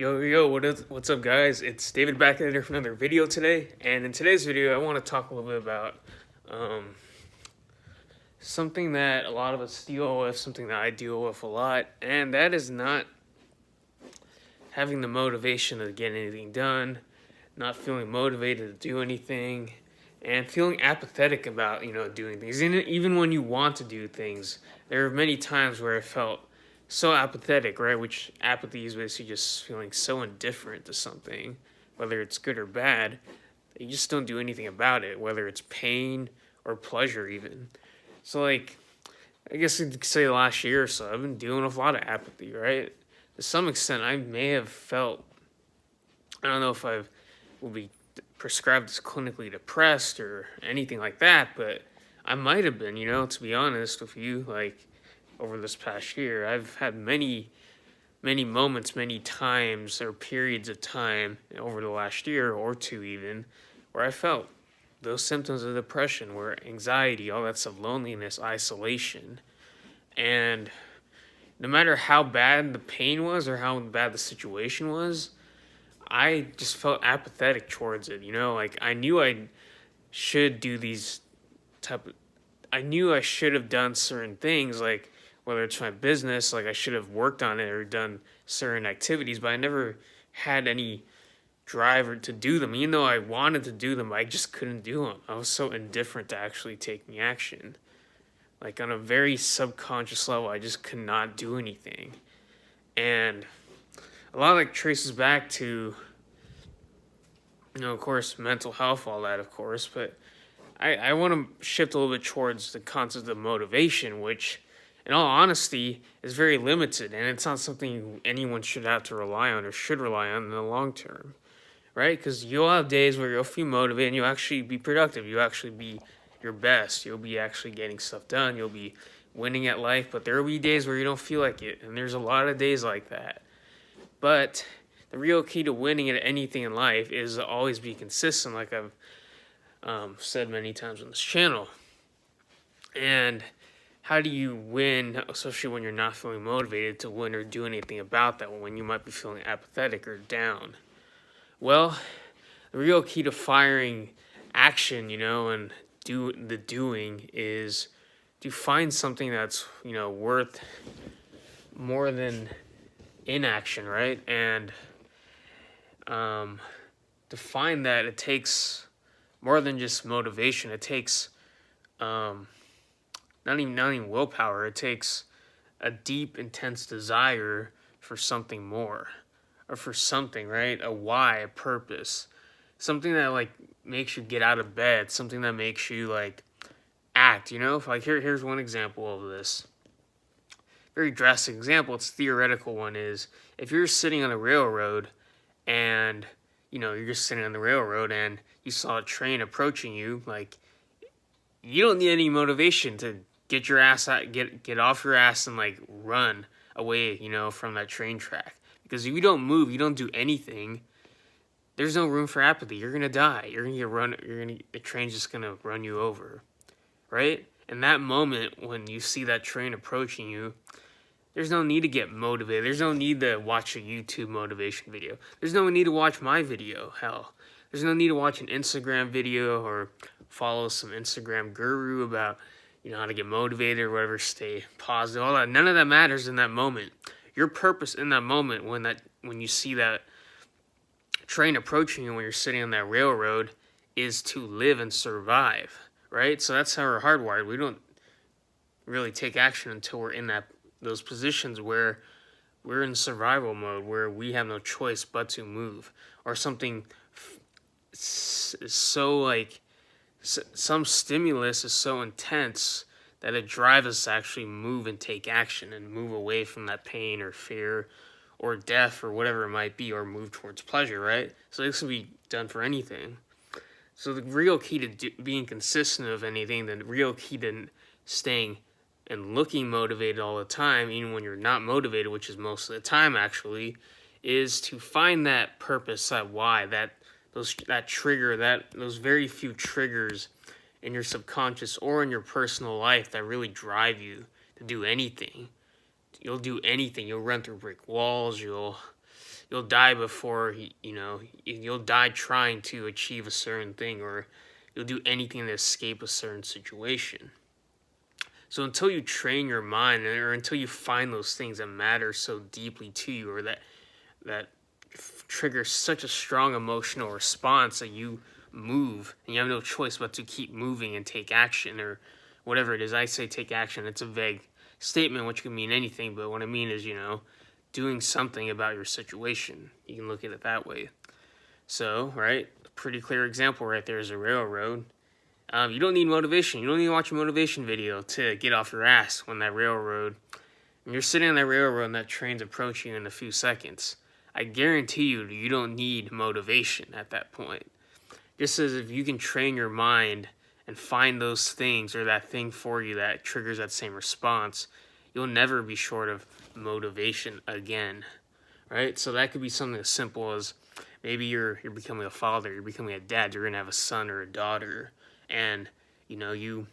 What's up, guys? It's David back at it for another video today. And in today's video, I want to talk a little bit about um, something that a lot of us deal with, something that I deal with a lot, and that is not having the motivation to get anything done, not feeling motivated to do anything, and feeling apathetic about, doing things. Even when you want to do things, there are many times where I felt so apathetic, right? Which apathy is basically just feeling so indifferent to something, whether it's good or bad, that you just don't do anything about it, whether it's pain or pleasure, even. So, like, I guess you could say the last year or so, I've been dealing with a lot of apathy, right? To some extent, I may have felt, I don't know if I will be prescribed as clinically depressed or anything like that, but I might have been, to be honest with you, like, over this past year. I've had many moments, many times or periods of time over the last year or two even, where I felt those symptoms of depression, where anxiety, all that stuff, loneliness, isolation. And no matter how bad the pain was or how bad the situation was, I just felt apathetic towards it. Like I knew I should do these type of, I knew I should have done certain things, like whether it's my business, like I should have worked on it or done certain activities, but I never had any drive to do them. Even though I wanted to do them, I just couldn't do them. I was so indifferent to actually taking action. Like on a very subconscious level, I just could not do anything. And a lot of that traces back to, of course, mental health, all that, of course, but I want to shift a little bit towards the concept of motivation, which, in all honesty, is very limited, and it's not something anyone should have to rely on or should rely on in the long term, right? Because you'll have days where you'll feel motivated and you'll actually be productive. You'll actually be your best. You'll be actually getting stuff done. You'll be winning at life, but there will be days where you don't feel like it, and there's a lot of days like that. But the real key to winning at anything in life is to always be consistent, like I've said many times on this channel. And how do you win, especially when you're not feeling motivated to win or do anything about that, when you might be feeling apathetic or down? Well, the real key to firing action, and doing is to find something that's, worth more than inaction, right? And to find that, it takes more than just motivation. It takes not even willpower. It takes a deep, intense desire for something more, or for something, right? A why, a purpose, something that like makes you get out of bed, something that makes you like act. If like here's one example of this. Very drastic example. It's a theoretical one. Is if you're sitting on the railroad and you're just sitting on the railroad and you saw a train approaching you, like you don't need any motivation to get your ass out, get off your ass and like run away, from that train track. Because if you don't move, you don't do anything, there's no room for apathy. You're gonna die. The train's just gonna run you over, right? In that moment when you see that train approaching you, there's no need to get motivated. There's no need to watch a YouTube motivation video. There's no need to watch my video, hell. There's no need to watch an Instagram video or follow some Instagram guru about, how to get motivated or whatever, stay positive, all that. None of that matters in that moment. Your purpose in that moment when you see that train approaching you when you're sitting on that railroad is to live and survive, right? So that's how we're hardwired. We don't really take action until we're in those positions where we're in survival mode, where we have no choice but to move, or something so like some stimulus is so intense that it drives us to actually move and take action and move away from that pain or fear or death or whatever it might be, or move towards pleasure, right? So this can be done for anything. So the real key to being consistent of anything, the real key to staying and looking motivated all the time, even when you're not motivated, which is most of the time actually, is to find that purpose, that why, that trigger, those very few triggers in your subconscious or in your personal life that really drive you to do anything. You'll do anything. You'll run through brick walls. You'll you'll die before, you'll die trying to achieve a certain thing, or you'll do anything to escape a certain situation. So until you train your mind, or until you find those things that matter so deeply to you, or that trigger such a strong emotional response that you move and you have no choice but to keep moving and take action, or whatever it is. I say take action. It's a vague statement which can mean anything, but what I mean is, doing something about your situation. You can look at it that way. So, right, a pretty clear example right there is a railroad. You don't need motivation. You don't need to watch a motivation video to get off your ass when you're sitting on that railroad and that train's approaching you in a few seconds. I guarantee you don't need motivation at that point. Just as if you can train your mind and find those things, or that thing for you that triggers that same response, you'll never be short of motivation again, right? So that could be something as simple as maybe you're becoming a father, you're becoming a dad, you're going to have a son or a daughter, and you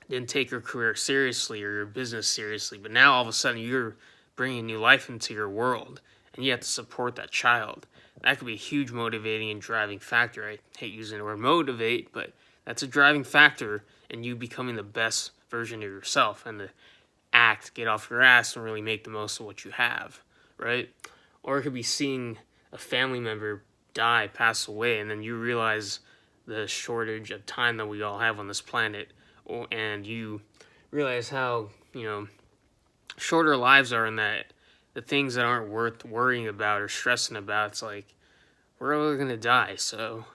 didn't take your career seriously or your business seriously, but now all of a sudden you're bringing new life into your world, and you have to support that child. That could be a huge motivating and driving factor. I hate using the word motivate, but that's a driving factor in you becoming the best version of yourself, and to get off your ass, and really make the most of what you have, right? Or it could be seeing a family member die, pass away, and then you realize the shortage of time that we all have on this planet, and you realize how, short our lives are, and that the things that aren't worth worrying about or stressing about, it's like, we're all going to die. So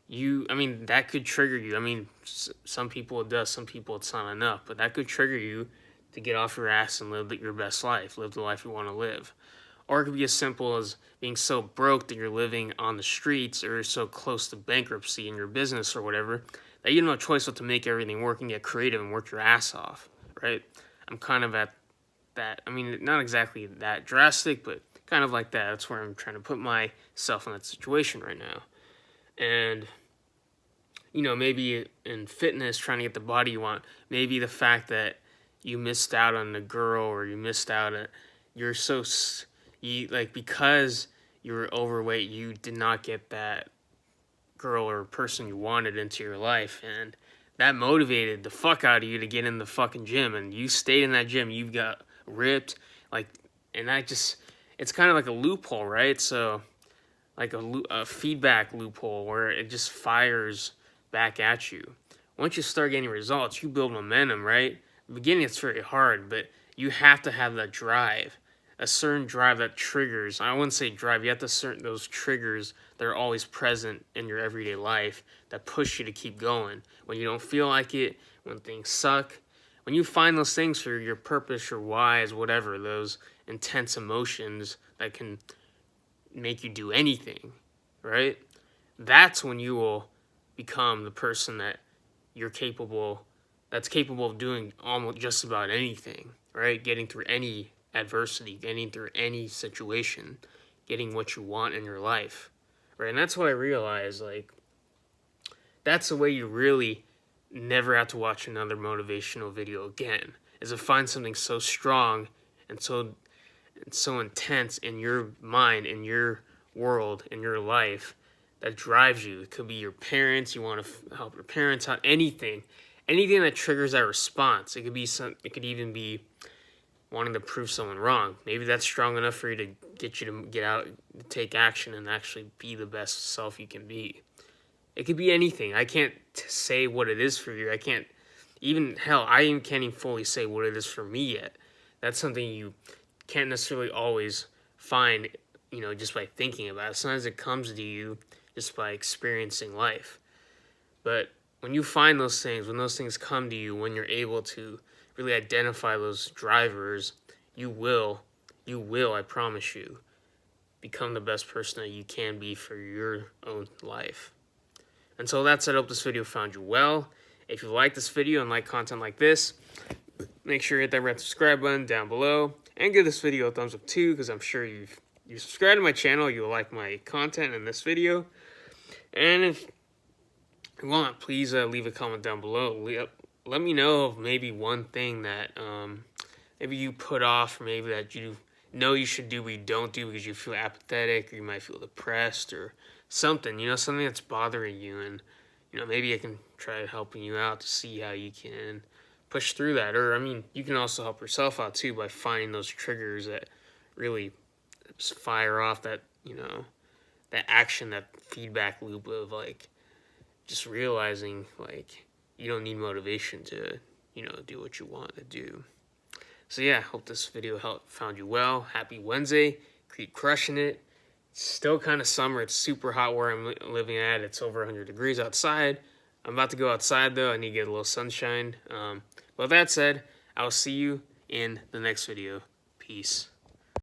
that could trigger you. Some people it does, some people it's not enough, but that could trigger you to get off your ass and live your best life, live the life you want to live. Or it could be as simple as being so broke that you're living on the streets, or so close to bankruptcy in your business or whatever, that you have no choice but to make everything work and get creative and work your ass off, right? I'm kind of at that. Not exactly that drastic, but kind of like that. That's where I'm trying to put myself in that situation right now. And, maybe in fitness, trying to get the body you want, maybe the fact that you missed out on the girl, or you missed out on, because you were overweight, you did not get that girl or person you wanted into your life, and that motivated the fuck out of you to get in the fucking gym, and you stayed in that gym, you got ripped, and it's kind of like a loophole, right? So, like a feedback loophole where it just fires back at you. Once you start getting results, you build momentum, right? In the beginning, it's very hard, but you have to have that drive, a certain drive that triggers. I wouldn't say drive. You have to those triggers that are always present in your everyday life that push you to keep going when you don't feel like it, when things suck. When you find those things for your purpose, your whys, whatever, those intense emotions that can make you do anything, right? That's when you will become the person that's capable of doing almost just about anything, right? Getting through any adversity, getting through any situation, getting what you want in your life, right? And that's what I realized, that's the way you really never have to watch another motivational video again, is to find something so strong and so intense in your mind, in your world, in your life, that drives you. It could be your parents. You want to help your parents out. Anything that triggers that response. It could even be wanting to prove someone wrong. Maybe that's strong enough for you to get out, take action, and actually be the best self you can be. It could be anything. I can't say what it is for you. I can't even fully say what it is for me yet. That's something you can't necessarily always find, just by thinking about it. Sometimes it comes to you just by experiencing life. But when you find those things, when those things come to you, when you're able to really identify those drivers, you will, I promise you, become the best person that you can be for your own life. And so that's it. I hope this video found you well. If you like this video and like content like this, make sure you hit that red subscribe button down below, and give this video a thumbs up too, because I'm sure you subscribe to my channel, you'll like my content in this video. And if you want, please leave a comment down below. Let me know of maybe one thing that maybe you put off, or maybe that you know you should do but you don't do because you feel apathetic or you might feel depressed or something, something that's bothering you. And, maybe I can try helping you out to see how you can push through that. Or, I mean, you can also help yourself out too by finding those triggers that really just fire off that, that action, that feedback loop of like just realizing like you don't need motivation to, do what you want to do. So yeah, hope this video found you well. Happy Wednesday. Keep crushing it. It's still kind of summer. It's super hot where I'm living at. It's over 100 degrees outside. I'm about to go outside though. I need to get a little sunshine. But with that said, I'll see you in the next video. Peace.